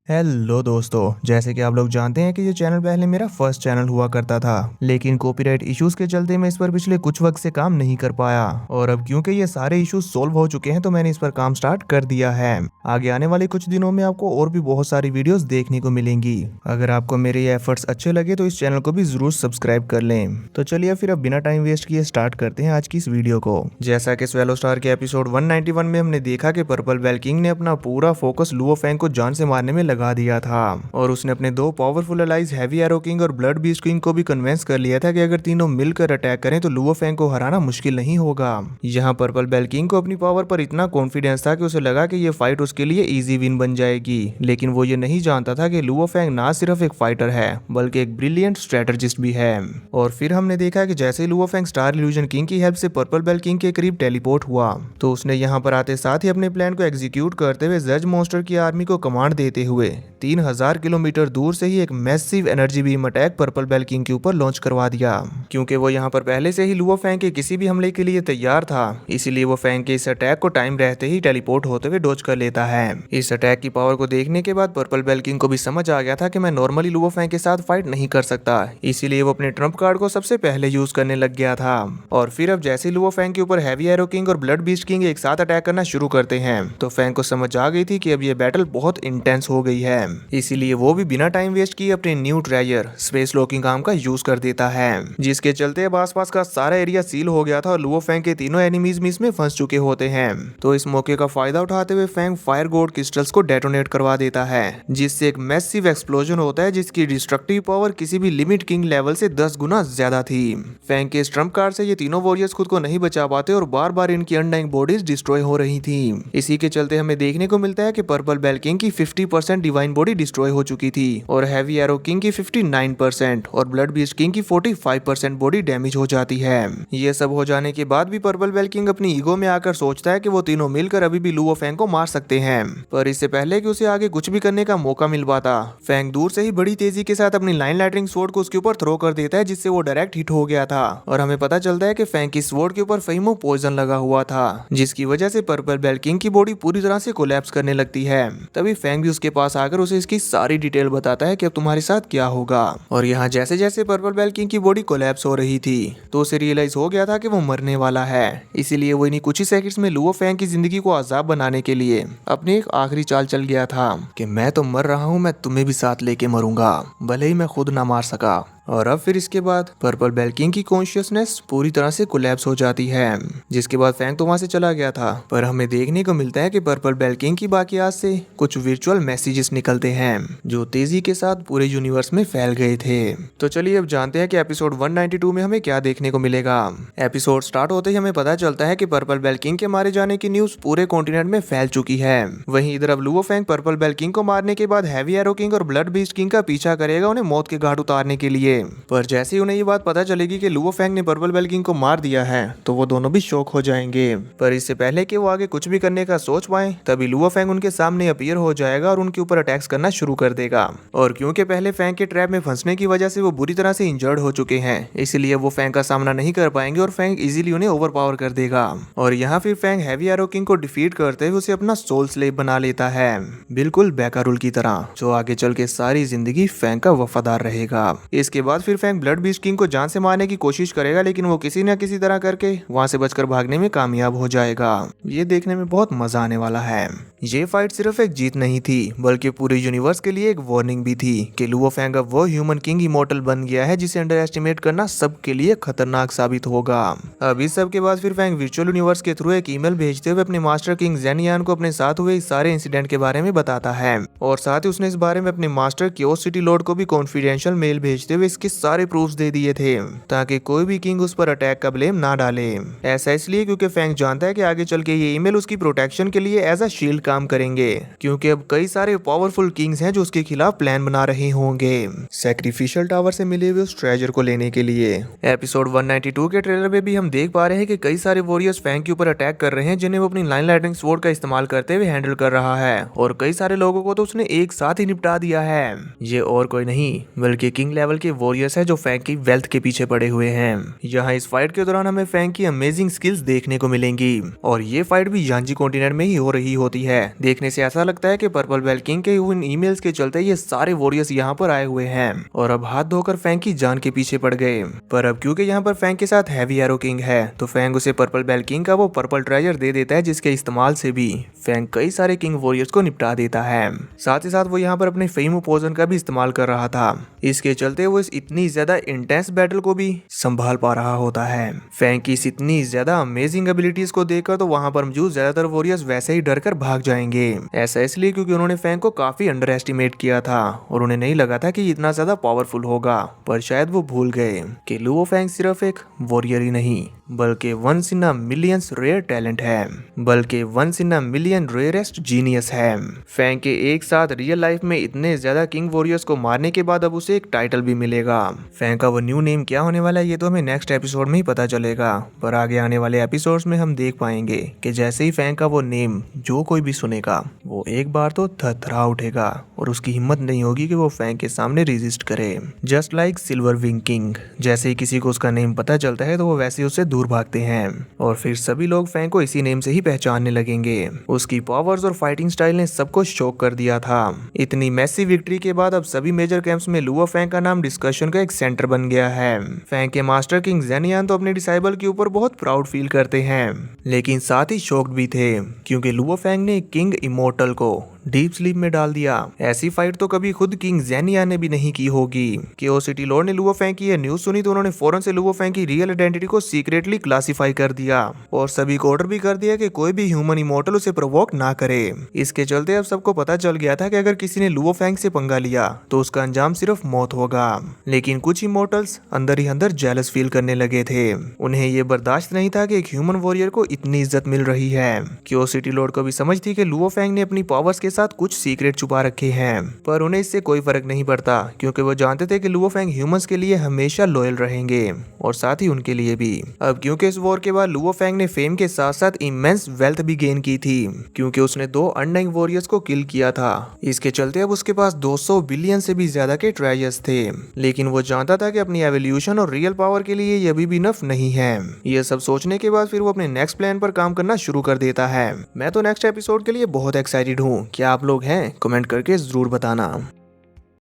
Hello दोस्तों, जैसे कि आप लोग जानते हैं कि ये चैनल पहले मेरा फर्स्ट चैनल हुआ करता था, लेकिन कॉपीराइट इश्यूज के चलते मैं इस पर पिछले कुछ वक्त से काम नहीं कर पाया। और अब क्योंकि ये सारे इश्यूज सोल्व हो चुके हैं तो मैंने इस पर काम स्टार्ट कर दिया है। आगे आने वाले कुछ दिनों में आपको और भी बहुत सारी वीडियोस देखने को मिलेंगी। अगर आपको मेरे ये एफर्ट्स अच्छे लगे तो इस चैनल को भी जरूर सब्सक्राइब कर लें। तो चलिए फिर अब बिना टाइम वेस्ट किए स्टार्ट करते हैं आज की इस वीडियो को। जैसा कि स्वेलो स्टार के एपिसोड 191 में हमने देखा कि पर्पल बेल किंग ने अपना पूरा फोकस लुओ फैंग को जान से मारने में लगा दिया था और उसने अपने दो powerful allies heavy arrow king और ब्लड बीस्ट किंग को भी कन्विंस कर लिया था कि अगर तीनों मिलकर अटैक करें तो लुओ फैंग को हराना मुश्किल नहीं होगा। यहाँ पर्पल बेल किंग को अपनी पावर पर इतना कॉन्फिडेंस था कि उसे लगा कि ये फाइट उसके लिए इजी विन बन जाएगी, लेकिन वो ये नहीं जानता था कि लुओ फैंग ना सिर्फ एक फाइटर है बल्कि एक ब्रिलियंट स्ट्रेटजिस्ट भी है। और फिर हमने देखा कि जैसे Luo Fang star illusion king की हेल्प से पर्पल बेल किंग के करीब टेलीपोर्ट हुआ तो उसने यहाँ पर आते साथ ही अपने प्लान को एग्जीक्यूट करते हुए जज मॉन्स्टर की आर्मी को कमांड देते हुए 3000 किलोमीटर दूर से ही एक massive energy beam attack purple bell king के ऊपर लॉन्च करवा दिया। क्योंकि वो यहाँ पर पहले से ही लुओ फैंग के किसी भी हमले के लिए तैयार था, इसीलिए वो फैंग के इस अटैक को टाइम रहते ही टेलीपोर्ट होते हुए डॉज कर लेता है। इस अटैक की पावर को देखने के बाद पर्पल बेल किंग को भी समझ आ गया था कि मैं नॉर्मली लुओ फैंग के साथ फाइट नहीं कर सकता, इसीलिए वो अपने ट्रम्प कार्ड को सबसे पहले यूज करने लग गया था। और फिर अब जैसे लुओ फैंग के ऊपर हैवी एरो किंग और ब्लड बीस्ट किंग एक साथ अटैक करना शुरू करते हैं तो फैंग को समझ आ गई थी कि अब ये बैटल बहुत इंटेंस हो गई है, इसीलिए वो भी बिना टाइम वेस्ट किए अपने new treasure space locking arm का यूज कर देता है, जिसके चलते अब आसपास का सारा एरिया सील हो गया था और लुओ फैंग के तीनों एनिमीज भी इसमें फंस चुके होते हैं। तो इस मौके का फायदा उठाते हुए फैंग फायर गोड क्रिस्टल्स को डेटोनेट करवा देता है, जिससे एक मैसिव एक्सप्लोजन होता है जिसकी डिस्ट्रक्टिव पावर किसी भी लिमिट किंग लेवल से 10 गुना ज्यादा थी। फैंग के इस ट्रम्प कार्ड से ये तीनों वॉरियर्स खुद को नहीं बचा पाते और बार बार इनकी अनडाइंग बॉडीज डिस्ट्रॉय हो रही थी। इसी के चलते हमें देखने को मिलता है कि पर्पल बेल किंग की 50% डिवाइन बॉडी डिस्ट्रॉय हो चुकी थी और हैवी एरो किंग की 59% और ब्लड बीस्ट किंग की 45% बॉडी डैमेज हो जाती है। ये सब हो जाने के बाद भी पर्पल बेल किंग अपनी ईगो में आकर सोचता है कि वो तीनों मिलकर अभी भी लुओ फैंग को मार सकते हैं, पर इससे पहले कि उसे आगे कुछ भी करने का मौका मिल पाता फैंग दूर से ही बड़ी तेजी के साथ अपनी लाइन लाइटनिंग स्वॉर्ड को उसके ऊपर थ्रो कर देता है, जिससे वो डायरेक्ट हिट हो गया था। और हमें पता चलता है कि फैंग की स्वॉर्ड के ऊपर फेमो पॉइजन लगा हुआ था, जिसकी वजह से पर्पल बेल किंग की बॉडी पूरी तरह से कोलैप्स करने लगती है। तभी फैंग भी उसके पास आकर उसे इसकी सारी डिटेल बताता है कि अब तुम्हारे साथ क्या होगा। और यहाँ जैसे जैसे पर्पल बेल किंग की बॉडी कोलैप्स हो रही थी तो उसे रियलाइज हो गया था कि वो मरने वाला है, इसीलिए वो इन्हीं कुछ ही सेकंड्स में लुओ फैंग की जिंदगी को आजाद बनाने के लिए अपनी एक आखिरी चाल चल गया था कि मैं तो मर रहा हूँ, मैं तुम्हें भी साथ लेके मरूंगा, भले ही मैं खुद ना मार सका। और अब फिर इसके बाद पर्पल बेल किंग की कॉन्शियसनेस पूरी तरह से कोलैप्स हो जाती है, जिसके बाद फैंग तो वहां से चला गया था, पर हमें देखने को मिलता है कि पर्पल बेल किंग की बाकियात से कुछ वर्चुअल मैसेजेस निकलते हैं जो तेजी के साथ पूरे यूनिवर्स में फैल गए थे। तो चलिए अब जानते हैं कि एपिसोड 192 में हमें क्या देखने को मिलेगा। एपिसोड स्टार्ट होते ही हमें पता चलता है कि पर्पल बेल किंग के मारे जाने की न्यूज पूरे कॉन्टिनेंट में फैल चुकी है। वहीं इधर अब Luo Fang purple bell king को मारने के बाद हैवी एरो किंग और ब्लड बीस्ट किंग का पीछा करेगा उन्हें मौत के घाट उतारने के लिए। पर जैसे ही उन्हें ये बात पता चलेगी कि लुओ फैंग ने पर्पल बेल किंग को मार दिया है तो वो दोनों भी शॉक हो जाएंगे। पर इससे पहले कि वो आगे कुछ भी करने का सोच पाए तभी लुओ फैंग उनके सामने अपीयर हो जाएगा और उनके ऊपर अटैक्स करना शुरू कर देगा। और क्योंकि पहले फैंग के ट्रैप में फंसने की वजह से वो बुरी तरह से इंजर्ड हो चुके हैं, इसलिए वो फैंग का सामना नहीं कर पाएंगे और फैंग इजीली उन्हें ओवरपावर कर देगा। और यहाँ फिर फैंग हैवी एरो किंग को डिफीट करते हुए उसे अपना सोल स्लेव बना लेता है, बिल्कुल बेकारुल की तरह, जो आगे चल के सारी जिंदगी फैंग का वफादार रहेगा। इसके बाद फिर फैंग ब्लड बीस्ट किंग को जान से मारने की कोशिश करेगा, लेकिन वो किसी न किसी तरह करके वहां से बचकर भागने में कामयाब हो जाएगा। ये देखने में बहुत मजा आने वाला है। ये फाइट सिर्फ एक जीत नहीं थी बल्कि पूरे यूनिवर्स के लिए एक वार्निंग भी थी कि लुओ फैंग अब वो ह्यूमन किंग इमोर्टल बन गया है जिसे अंडर एस्टिमेट करना सबके लिए खतरनाक साबित होगा। अब इस सब के बाद फिर फैंग वर्चुअल यूनिवर्स के थ्रू एक ईमेल भेजते हुए अपने मास्टर किंग जेनियान को अपने साथ हुए इस सारे इंसिडेंट के बारे में बताता है और साथ ही उसने इस बारे में अपने मास्टर क्योस सिटी लॉर्ड को भी कॉन्फिडेंशियल मेल भेजते हुए इसके सारे प्रूफ्स दे दिए थे ताकि कोई भी किंग उस पर अटैक का ब्लेम ना डाले। ऐसा इसलिए क्योंकि फैंग जानता है कि आगे चल के ये ईमेल उसकी प्रोटेक्शन के लिए एज अ शील्ड काम करेंगे, क्योंकि अब कई सारे पावरफुल किंग्स हैं जो उसके खिलाफ प्लान बना रहे होंगे सैक्रिफिशियल टावर से मिले हुए उस ट्रेजर को लेने के लिए। एपिसोड 192 के ट्रेलर में भी हम देख पा रहे हैं कि कई सारे वॉरियर्स फैंग के ऊपर अटैक कर रहे हैं जिन्हें वो अपनी लाइन लाइटनिंग स्वॉर्ड का इस्तेमाल करते हुए हैंडल कर रहा है और कई सारे लोगों को तो उसने एक साथ ही निपटा दिया है। ये और कोई नहीं बल्कि किंग लेवल के वॉरियर्स है जो फैंग की वेल्थ के पीछे पड़े हुए हैं। यहाँ इस फाइट के दौरान हमें फैंग की अमेजिंग स्किल्स देखने को मिलेंगी और ये फाइट भी यांजी कॉन्टिनेंट में ही हो रही होती है। देखने से ऐसा लगता है कि पर्पल बेल किंग के उन ईमेल्स के चलते ये सारे वॉरियर्स यहाँ पर आए हुए हैं और अब हाथ धोकर फैंग की जान के पीछे पड़ गए। पर अब क्योंकि यहाँ पर फैंग के साथ हैवी एरो किंग है तो फैंग उसे पर्पल बेल किंग का वो पर्पल ट्रेजर दे देता है, जिसके इस्तेमाल से भी फैंग कई सारे किंग वॉरियर्स को निपटा देता है। साथ ही साथ वो यहाँ पर अपने फेमो पोजन का भी इस्तेमाल कर रहा था। इसके चलते वो इस इतनी ज्यादा इंटेंस बैटल को भी संभाल पा रहा होता है। फैंग की इस इतनी ज्यादा अमेजिंग एबिलिटीज को देखकर तो वहां पर मौजूद ज्यादातर वॉरियर्स वैसे ही डर कर भाग जाएंगे। ऐसा इसलिए क्योंकि उन्होंने फैंग को काफी अंडर एस्टिमेट किया था और उन्हें नहीं लगा था कि इतना ज्यादा पावरफुल होगा। पर शायद वो भूल गए कि लुओ फैंग सिर्फ एक वॉरियर ही नहीं बल्कि once in a millions rare talent है, बल्कि once in a million rarest genius है। फैंग के एक साथ रियल लाइफ में इतने ज्यादा किंग वॉरियर्स को मारने के बाद अब उसे एक टाइटल भी मिलेगा। फैंग का वो न्यू नेम क्या होने वाला है ये तो हमें नेक्स्ट एपिसोड में ही पता चलेगा, पर आगे आने वाले एपिसोड्स में हम देख पाएंगे कि जैसे ही फैंग का वो नेम जो कोई भी सुनेगा वो एक बार तो थरथरा उठेगा और उसकी हिम्मत नहीं होगी कि वो फैंग के सामने रेजिस्ट करे। Just like silver wing king, जैसे ही किसी को उसका नेम पता चलता है तो वो वैसे उससे दूर भागते हैं और फिर सभी लोग फैंग को इसी नेम से ही पहचानने लगेंगे। उसकी पावर्स और फाइटिंग स्टाइल ने सबको शॉक कर दिया था। इतनी मैसिव विक्ट्री के बाद अब सभी मेजर कैंप्स में लुओ फैंग का नाम डिस्कशन का एक सेंटर बन गया है। फैंग के मास्टर किंग जेनियान तो अपने डिसाइबल के ऊपर बहुत प्राउड फील करते हैं, लेकिन साथ ही शॉक्ड भी थे क्योंकि लुओ फैंग ने किंग इमोर्टल को डीप स्लीप में डाल दिया। ऐसी फाइट तो कभी खुद किंग जेनिया ने भी नहीं की होगी। केओस सिटी लॉर्ड ने लुओ फैंग की ये न्यूज सुनी तो उन्होंने फौरन से लुओ फैंग की रियल आइडेंटिटी को सीक्रेटली क्लासिफाई कर दिया और सभी को ऑर्डर भी कर दिया कि कोई भी ह्यूमन इमोर्टल उसे प्रोवोक ना करे। इसके चलते अब सबको पता चल गया था कि अगर किसी ने लुओ फैंग से पंगा लिया तो उसका अंजाम सिर्फ मौत होगा। लेकिन कुछ इमोर्टल्स अंदर ही अंदर जेलस फील करने लगे थे। उन्हें ये बर्दाश्त नहीं था कि एक ह्यूमन वॉरियर को इतनी इज्जत मिल रही है। केओस सिटी लॉर्ड को भी समझ थी कि लुओ फैंग ने अपनी पावर्स के साथ कुछ सीक्रेट छुपा रखे हैं, पर उन्हें इससे कोई फर्क नहीं पड़ता क्योंकि वो जानते थे कि लुओ फैंग ह्यूमंस के लिए हमेशा लॉयल रहेंगे और साथ ही उनके लिए भी। अब क्योंकि इस वॉर के बाद लुओ फैंग ने फेम के साथ साथ इमेंस वेल्थ भी गेन की थी क्योंकि उसने 2 अनडाइंग वॉरियर्स को किल किया था। इसके चलते अब उसके पास 200 बिलियन से भी ज्यादा के ट्रेजर्स थे, लेकिन वो जानता था कि अपनी एवोल्यूशन और रियल पावर के लिए ये अभी भी इनफ नहीं है। ये सब सोचने के बाद फिर वो अपने नेक्स्ट प्लान पर काम करना शुरू कर देता है। मैं तो नेक्स्ट एपिसोड के लिए बहुत एक्साइटेड हूँ। क्या आप लोग हैं? कमेंट करके जरूर बताना।